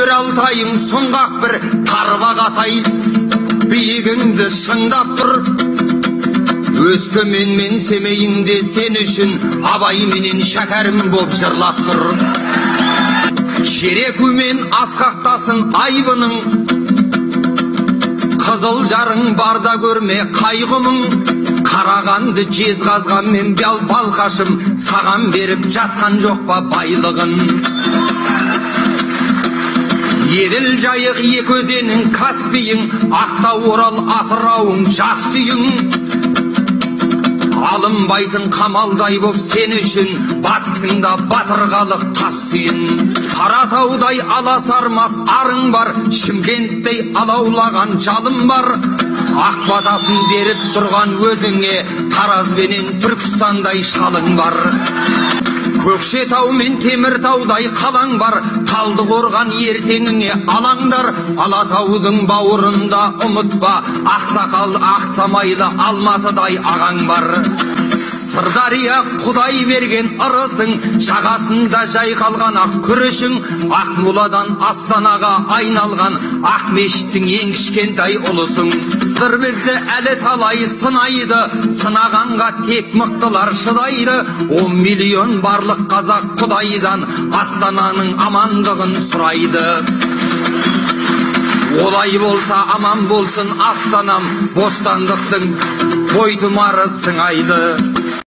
өр алтайың сұңғақ бір тарбақ атай, биігіңді шыңдап тұр. Өскемен мен Семейіңде сен үшін Абай менен Шәкәрім боп жырлап тұр. Кереку мен асқақтасын айбының, қызыл жарың барда көрме қайғымың. Қарағанды жезқазған мен балқашым, саған беріп жатқан жоқ па байлығын. Еділ жайық екі өзенің Каспийің, Ақтау Орал Атырауың Жақсүйің. Алынбайтын қамалдай боп сен үшін, батысыңда батырғалық тас түйін. Қаратаудай аласармас арың бар, Шымкенттей алаулаған жалым бар. Ақбатасын беріп тұрған өзіңе, Таразбенен Түркістандай шалың бар. Көкшетау мен Теміртаудай қалаң бар, Талдықорған ертеңіңе алаңдар. Алатаудың бауырында ұмытпа, Ақсақал Ақсамайлы Алматыдай ағаң бар. Сырдария Құдай берген ырысың, жағасында жайқалған ақ күрішің. Ақмоладан Астанаға айналған ақ мешіттің ең кішкентай ұлысың. Бізді әлі талай сынайды, сынағанға тек мықтылар шыдайды. 10 миллион барлық қазақ Құдайдан Астананың амандығын сұрайды. Олай болса аман болсын Астанам, бостандықтың бойтұмары сыңайды.